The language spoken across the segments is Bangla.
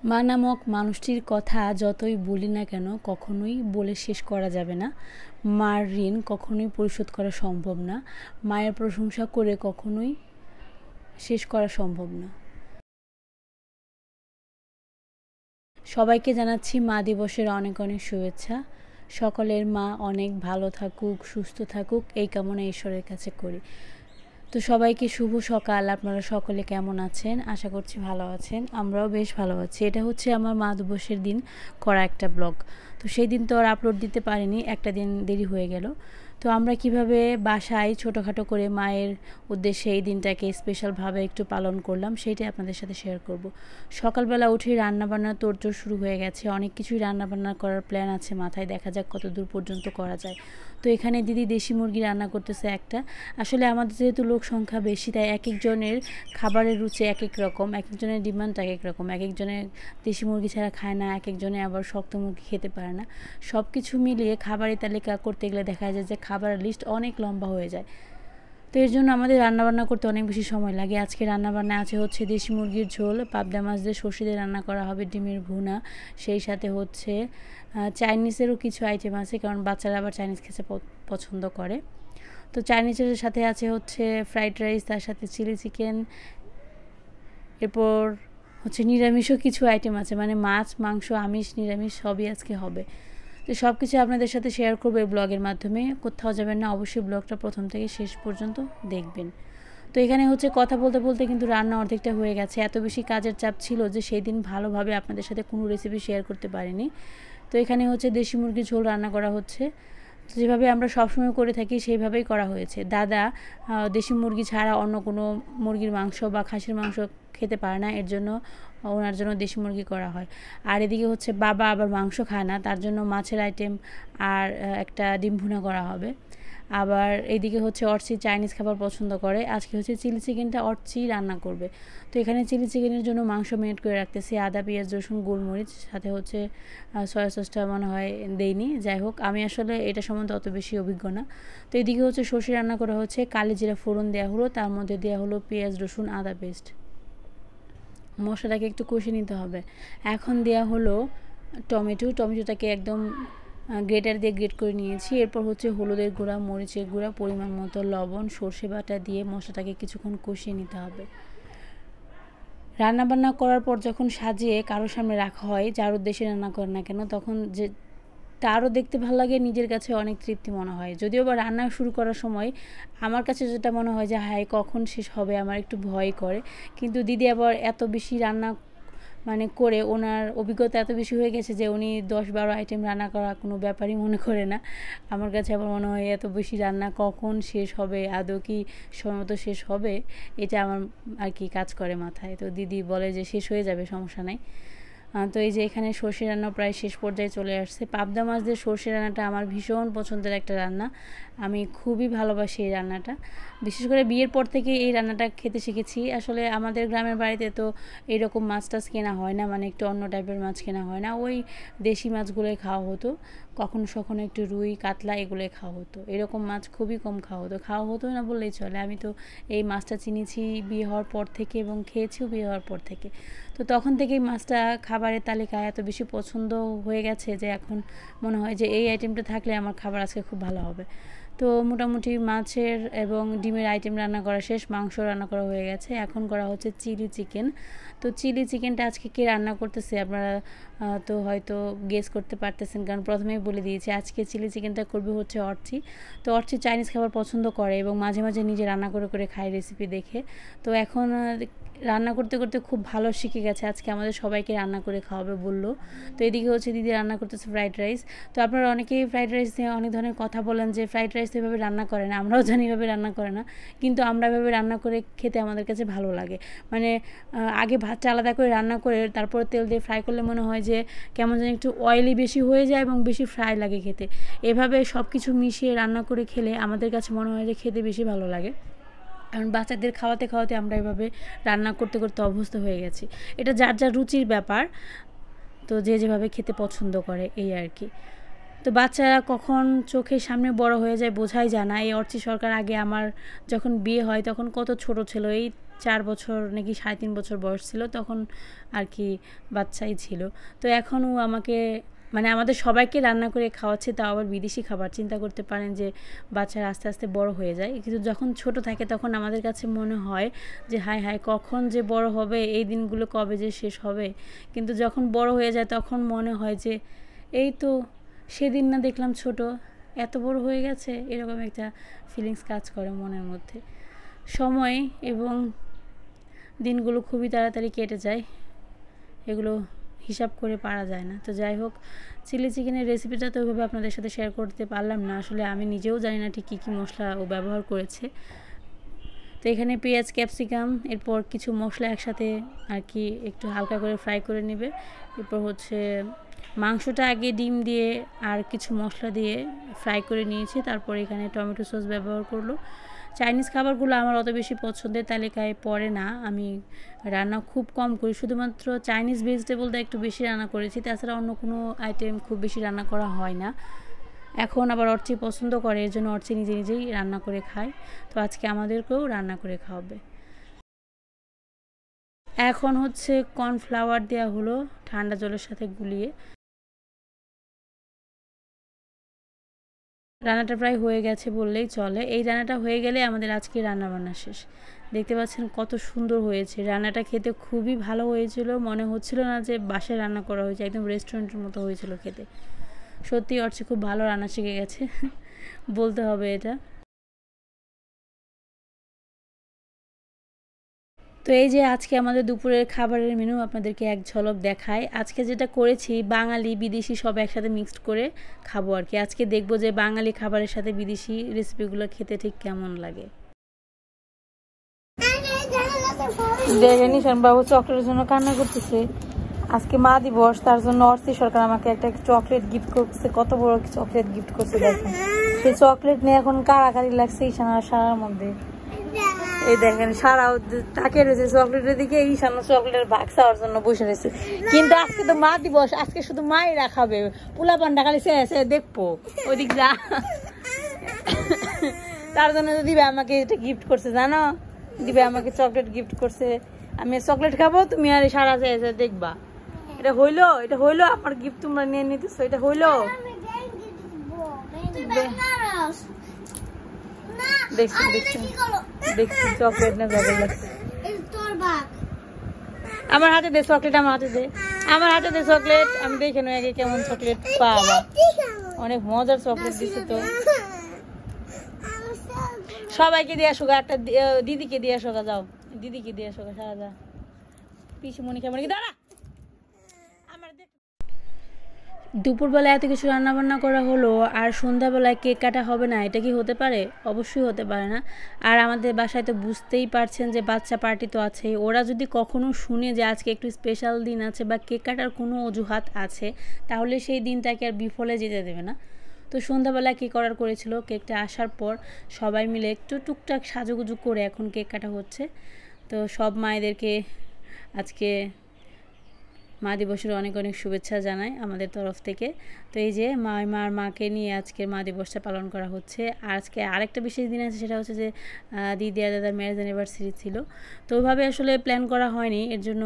মা নামক মানুষটির কথা যতই বলি না কেন কখনোই বলে শেষ করা যাবে না। মার ঋণ কখনোই পরিশোধ করা সম্ভব না। মায়ের প্রশংসা করে কখনোই শেষ করা সম্ভব না। সবাইকে জানাচ্ছি মা দিবসের অনেক অনেক শুভেচ্ছা। সকলের মা অনেক ভালো থাকুক, সুস্থ থাকুক, এই কামনা ঈশ্বরের কাছে করি। তো সবাইকে শুভ সকাল। আপনারা সকলে কেমন আছেন? আশা করছি ভালো আছেন। আমরাও বেশ ভালো আছি। এটা হচ্ছে আমার মা দিবসের দিন করা একটা ব্লগ। তো সেই দিন তো আর আপলোড দিতে পারিনি, একটা দিন দেরি হয়ে গেল। তো আমরা কিভাবে বাসায় ছোটোখাটো করে মায়ের উদ্দেশ্যে এই দিনটাকে স্পেশালভাবে একটু পালন করলাম, সেইটাই আপনাদের সাথে শেয়ার করব। সকালবেলা উঠেই রান্নাবান্নার তোড়জোড় শুরু হয়ে গেছে। অনেক কিছুই রান্নাবান্না করার প্ল্যান আছে মাথায়, দেখা যাক কত দূর পর্যন্ত করা যায়। তো এখানে দিদি দেশি মুরগি রান্না করতেছে একটা। আসলে আমাদের যেহেতু লোক সংখ্যা বেশি, তাই এক একজনের খাবারের রুচি এক এক রকম, এক একজনের ডিমান্ড এক এক রকম। এক একজনের দেশি মুরগি ছাড়া খায় না, এক একজনে আবার শক্ত মুরগি খেতে পারে না। সব কিছু মিলিয়ে খাবারের তালিকা করতে গেলে দেখা যায় যে খাবারের লিস্ট অনেক লম্বা হয়ে যায়। তো এর জন্য আমাদের রান্নাবান্না করতে অনেক বেশি সময় লাগে। আজকে রান্নাবান্না আছে হচ্ছে দেশি মুরগির ঝোল, পাবদা মাছ দিয়ে সর্ষে দিয়ে রান্না করা হবে, ডিমের ভুনা, সেই সাথে হচ্ছে চাইনিজেরও কিছু আইটেম আছে, কারণ বাচ্চারা আবার চাইনিজ খেতে পছন্দ করে। তো চাইনিজের সাথে আছে হচ্ছে ফ্রাইড রাইস, তার সাথে চিলি চিকেন, এরপর হচ্ছে নিরামিষও কিছু আইটেম আছে, মানে মাছ, মাংস, আমিষ, নিরামিষ সবই আজকে হবে। তো সব কিছু আপনাদের সাথে শেয়ার করবো এই ব্লগের মাধ্যমে। কোথাও যাবেন না, অবশ্যই ব্লগটা প্রথম থেকে শেষ পর্যন্ত দেখবেন। তো এখানে হচ্ছে কথা বলতে বলতে কিন্তু রান্না অর্ধেকটা হয়ে গেছে। এত বেশি কাজের চাপ ছিল যে সেই দিন ভালোভাবে আপনাদের সাথে কোনো রেসিপি শেয়ার করতে পারিনি। তো এখানে হচ্ছে দেশি মুরগির ঝোল রান্না করা হচ্ছে। যেভাবে আমরা সবসময় করে থাকি সেইভাবেই করা হয়েছে। দাদা দেশি মুরগি ছাড়া অন্য কোনো মুরগির মাংস বা খাসির মাংস খেতে পারে না, এর জন্য ওনার জন্য দেশি মুরগি করা হয়। আর এদিকে হচ্ছে বাবা আবার মাংস খায় না, তার জন্য মাছের আইটেম আর একটা ডিম ভুনা করা হবে। আবার এইদিকে হচ্ছে অর্চি চাইনিজ খাবার পছন্দ করে, আজকে হচ্ছে চিলি চিকেনটা অর্চি রান্না করবে। তো এখানে চিলি চিকেনের জন্য মাংস মেরিনেট করে রাখতেছি, আদা, পেঁয়াজ, রসুন, গোলমরিচ, সাথে হচ্ছে সয়া সসটা মনে হয় দেইনি। যাই হোক, আমি আসলে এটা সম্বন্ধে অত বেশি অভিজ্ঞ না। তো এদিকে হচ্ছে সর্ষে রান্না করা হচ্ছে, কালি জিরা ফোড়ন দেওয়া হলো, তার মধ্যে দেওয়া হলো পেঁয়াজ, রসুন, আদা পেস্ট। মশলাটাকে একটু কষে নিতে হবে। এখন দেওয়া হলো টমেটোটাকে একদম গ্রেটার দিয়ে গ্রেট করে নিয়েছি। এরপর হচ্ছে হলুদের গুঁড়া, মরিচের গুঁড়া, পরিমাণ মতো লবণ, সর্ষে বাটা দিয়ে মশলাটাকে কিছুক্ষণ কষিয়ে নিতে হবে। রান্নাবান্না করার পর যখন সাজিয়ে কারোর সামনে রাখা হয়, যার উদ্দেশ্যে রান্না করে না কেন, তখন যে তারও দেখতে ভালো লাগে, নিজের কাছে অনেক তৃপ্তি মনে হয়। যদিও বা রান্না শুরু করার সময় আমার কাছে যেটা মনে হয় যে হায় কখন শেষ হবে, আমার একটু ভয় করে। কিন্তু দিদি আবার এত বেশি রান্না মানে করে ওনার অভিজ্ঞতা এত বেশি হয়ে গেছে যে উনি 10-12 আইটেম রান্না করা কোনো ব্যাপারই মনে করে না। আমার কাছে আবার মনে হয় এত বেশি রান্না কখন শেষ হবে, আদৌ কি সময়মতো শেষ হবে, এটা আমার আর কি কাজ করে মাথায়। তো দিদি বলে যে শেষ হয়ে যাবে, সমস্যা নাই। তো এই যে এখানে সর্ষে রান্না প্রায় শেষ পর্যায়ে চলে আসছে। পাবদা মাছ দিয়ে সর্ষে রান্নাটা আমার ভীষণ পছন্দের একটা রান্না, আমি খুবই ভালোবাসি এই রান্নাটা। বিশেষ করে বিয়ের পর থেকে এই রান্নাটা খেতে শিখেছি। আসলে আমাদের গ্রামের বাড়িতে তো এইরকম মাছ টাছ কেনা হয় না, মানে একটু অন্য টাইপের মাছ কেনা হয় না, ওই দেশি মাছগুলোই খাওয়া হতো। কখনো সখনো একটু রুই, কাতলা এগুলোই খাওয়া হতো। এরকম মাছ খুবই কম খাওয়া হতো না বললেই চলে। আমি তো এই মাছটা চিনেছি বিয়ে হওয়ার পর থেকে এবং খেয়েছিও বিয়ে হওয়ার পর থেকে। তো তখন থেকেই মাছটা খাবারের তালিকায় এত বেশি পছন্দ হয়ে গেছে যে এখন মনে হয় যে এই আইটেমটা থাকলে আমার খাবার আজকে খুব ভালো হবে। তো মোটামুটি মাছের এবং ডিমের আইটেম রান্না করা শেষ, মাংস রান্না করা হয়ে গেছে। এখন করা হচ্ছে চিলি চিকেন। তো চিলি চিকেনটা আজকে কে রান্না করতেছে আপনারা তো হয়তো গেস করতে পারতেছেন, কারণ প্রথমেই বলে দিয়েছি আজকে চিলি চিকেনটা করবে হচ্ছে অর্চি। তো অর্চি চাইনিজ খাবার পছন্দ করে এবং মাঝে মাঝে নিজে রান্না করে করে খায় রেসিপি দেখে। তো এখন রান্না করতে করতে খুব ভালো শিখে গেছে, আজকে আমাদের সবাইকে রান্না করে খাওয়াবে বললো। তো এদিকে হচ্ছে দিদি রান্না করতেছে ফ্রাইড রাইস। তো আপনারা অনেকেই ফ্রাইড রাইস নিয়ে অনেক ধরনের কথা বলেন যে ফ্রাইড রাইস এভাবে রান্না করে না, আমরাও জানি এভাবে রান্না করে না, কিন্তু আমরা এভাবে রান্না করে খেতে আমাদের কাছে ভালো লাগে। মানে আগে ভাতটা আলাদা করে রান্না করে তারপর তেল দিয়ে ফ্রাই করলে মনে হয় যে কেমন যেন একটু অয়েলি বেশি হয়ে যায় এবং বেশি ফ্রাই লাগে খেতে। এভাবে সব কিছু মিশিয়ে রান্না করে খেলে আমাদের কাছে মনে হয় যে খেতে বেশি ভালো লাগে, কারণ বাচ্চাদের খাওয়াতে খাওয়াতে আমরা এভাবে রান্না করতে করতে অভ্যস্ত হয়ে গেছি। এটা যার যার রুচির ব্যাপার, তো যে যেভাবে খেতে পছন্দ করে এই আর কি। তো বাচ্চারা কখন চোখের সামনে বড় হয়ে যায় বোঝাই যায় না। এই অর্চি সরকার আগে আমার যখন বিয়ে হয় তখন কত ছোট ছিল, এই 4 বছর নাকি 3.5 বছর বয়স ছিল, তখন আর কি বাচ্চাই ছিল। তো এখন ও আমাকে মানে আমাদের সবাইকে রান্না করে খাওয়াচ্ছে, তাও আবার বিদেশি খাবার। চিন্তা করতে পারেন যে বাচ্চারা আস্তে আস্তে বড় হয়ে যায়, কিন্তু যখন ছোট থাকে তখন আমাদের কাছে মনে হয় যে হায় হায় কখন যে বড় হবে, এই দিনগুলো কবে যে শেষ হবে। কিন্তু যখন বড় হয়ে যায় তখন মনে হয় যে এই তো সেদিন না দেখলাম ছোট, এত বড় হয়ে গেছে, এরকম একটা ফিলিংস কাজ করে মনের মধ্যে। সময় এবং দিনগুলো খুবই তাড়াতাড়ি কেটে যায়, এগুলো হিসাব করে পারা যায় না। তো যাই হোক, চিলি চিকেনের রেসিপিটা তো ওইভাবে আপনাদের সাথে শেয়ার করতে পারলাম না, আসলে আমি নিজেও জানি না ঠিক কী কী মশলা ও ব্যবহার করেছে। তো এখানে পেঁয়াজ, ক্যাপসিকাম, এরপর কিছু মশলা একসাথে আর কি একটু হালকা করে ফ্রাই করে নেবে। এরপর হচ্ছে মাংসটা আগে ডিম দিয়ে আর কিছু মশলা দিয়ে ফ্রাই করে নিয়েছি, তারপর এখানে টমেটো সস ব্যবহার করলো। চাইনিজ খাবারগুলো আমার অত বেশি পছন্দের তালিকায় পড়ে না, আমি রান্না খুব কম করি, শুধুমাত্র চাইনিজ ভেজিটেবলটা একটু বেশি রান্না করেছি, তাছাড়া অন্য কোনো আইটেম খুব বেশি রান্না করা হয় না। এখন আবার অর্চি পছন্দ করে, এর জন্য অর্চি নিজে নিজেই রান্না করে খায়। তো আজকে আমাদেরকেও রান্না করে খাওয়াবে। এখন হচ্ছে কর্নফ্লাওয়ার দেওয়া হলো ঠান্ডা জলের সাথে গুলিয়ে। রান্নাটা প্রায় হয়ে গেছে বললেই চলে। এই রান্নাটা হয়ে গেলে আমাদের আজকে রান্নাবান্না শেষ। দেখতে পাচ্ছেন কত সুন্দর হয়েছে, রান্নাটা খেতে খুবই ভালো হয়েছিল, মনে হচ্ছিল না যে বাসায় রান্না করা হয়েছে, একদম রেস্টুরেন্টের মতো হয়েছিল খেতে। সত্যি অর্চি খুব ভালো রান্না শিখে গেছে বলতে হবে এটা। তো এই যে আজকে আমাদের দুপুরের খাবারের মেনু আপনাদেরকে এক ঝলক দেখায়। আজকে যেটা করেছি বাঙালি বিদেশি সব একসাথে মিক্সড করে খাবো আর কি। আজকে দেখবো যে বাঙালি খাবারের সাথে বিদেশি রেসিপিগুলো খেতে ঠিক কেমন লাগে। নিশান বাবু চকলেটের জন্য কান্না করতেছে। আজকে মা দিবস, তার জন্য অর্থী সরকার আমাকে একটা চকলেট গিফট করছে। কত বড় চকলেট গিফট করছে দেখেন। সেই চকলেট নিয়ে এখন কারাকারি লাগছে ঈশানার মধ্যে। এই দেখেন সারা তাকে রয়েছে চকলেটের দিকে, ঈশানা চকলেটের ভাগ খাওয়ার জন্য বসে রয়েছে। কিন্তু আজকে তো মা দিবস, আজকে শুধু মাই রাখাবে, পোলা পান্ডা খালি সে দেখবো ওইদিক যা। তার জন্য দিবে আমাকে এটা গিফট করছে, জানো দিবে আমাকে চকলেট গিফট করছে। আমি চকলেট খাবো, তুমি আর সারা চেয়ে দেখবা। এটা হইলো, এটা হইলো আমার গিফট, তোমরা নিয়ে নিতেছো, এটা হইলো। দেখছি দেখছি দেখছি চকলেট না যাবে লাগছে। আমার হাতে দে চকলেট, আমার হাতে দে, আমার হাতে দে চকলেট। আমি দেখে নই আগে কেমন চকলেট পাবা। অনেক মজার চকলেট দিচ্ছে তো। সবাইকে দিয়ে আসো, একটা দিদিকে দিয়ে আসো, যাও দিদিকে দিয়ে আসো, সারা যা পিসি মনি কেমন দাঁড়া। দুপুরবেলা এত কিছু রান্নাবান্না করা হলো, আর সন্ধ্যাবেলায় কেক কাটা হবে না, এটা কি হতে পারে? অবশ্যই হতে পারে না। আর আমাদের বাসায় তো বুঝতেই পারছেন যে বাচ্চা পার্টি তো আছেই। ওরা যদি কখনো শুনে যে আজকে একটু স্পেশাল দিন আছে বা কেক কাটার কোনো অজুহাত আছে, তাহলে সেই দিনটাকে আর বিফলে যেতে দেবে না। তো সন্ধ্যাবেলা কী করার করেছিল, কেকটা আসার পর সবাই মিলে একটু টুকটাক সাজুগুজু করে এখন কেক কাটা হচ্ছে। তো সব মায়েদেরকে আজকে মা দিবসের অনেক অনেক শুভেচ্ছা জানাই আমাদের তরফ থেকে। তো এই যে মাকে নিয়ে আজকে মা দিবসটা পালন করা হচ্ছে। আর আজকে আরেকটা বিশেষ দিন আছে, সেটা হচ্ছে যে দিদি আর দাদার ম্যারেজ অ্যানিভার্সারি ছিল। তো ওইভাবে আসলে প্ল্যান করা হয়নি, এর জন্য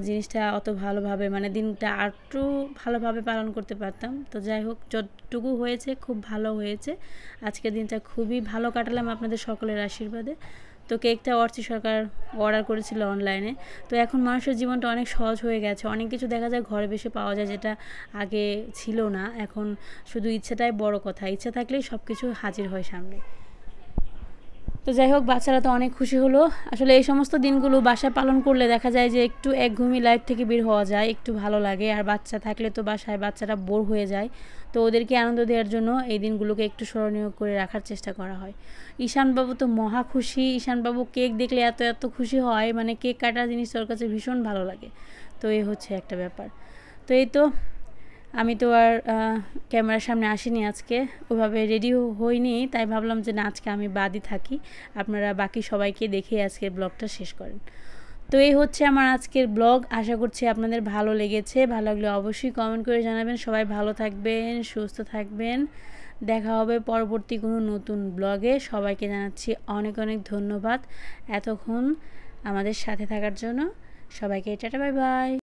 জিনিসটা অত ভালোভাবে মানে দিনটা আরটু ভালোভাবে পালন করতে পারতাম। তো যাই হোক, যতটুকু হয়েছে খুব ভালো হয়েছে। আজকের দিনটা খুবই ভালো কাটালাম আপনাদের সকলের আশীর্বাদে। তো কেকটা অর্চি সরকার অর্ডার করেছিল অনলাইনে। তো এখন মানুষের জীবনটা অনেক সহজ হয়ে গেছে, অনেক কিছু দেখা যায় ঘরে বসে পাওয়া যায়, যেটা আগে ছিল না। এখন শুধু ইচ্ছেটাই বড় কথা, ইচ্ছা থাকলেই সব কিছু হাজির হয় সামনে। তো যাই হোক, বাচ্চারা তো অনেক খুশি হলো। আসলে এই সমস্ত দিনগুলো বাসায় পালন করলে দেখা যায় যে একটু একঘেয়েমি লাইফ থেকে বের হওয়া যায়, একটু ভালো লাগে। আর বাচ্চা থাকলে তো বাসায় বাচ্চারা বোর হয়ে যায়, তো ওদেরকে আনন্দ দেওয়ার জন্য এই দিনগুলোকে একটু স্মরণীয় করে রাখার চেষ্টা করা হয়। ঈশানবাবু তো মহা খুশি, ঈশানবাবু কেক দেখলে এত এত খুশি হয়, মানে কেক কাটা জিনিস ওর কাছে ভীষণ ভালো লাগে। তো এই হচ্ছে একটা ব্যাপার। তো এই তো আমি তো আর ক্যামেরার সামনে আসিনি আজকে, ওইভাবে রেডি হইনি, তাই ভাবলাম যে না আজকে আমি বাদই থাকি, আপনারা বাকি সবাইকে দেখে আজকে ব্লগটা শেষ করেন। তো এই হচ্ছে আমার আজকের ব্লগ। আশা করছি আপনাদের ভালো লেগেছে, ভালো লাগলে অবশ্যই কমেন্ট করে জানাবেন। সবাই ভালো থাকবেন, সুস্থ থাকবেন, দেখা হবে পরবর্তী কোনো নতুন ব্লগে। সবাইকে জানাচ্ছি অনেক অনেক ধন্যবাদ এতক্ষণ আমাদের সাথে থাকার জন্য। সবাইকে টাটা, বাই বাই।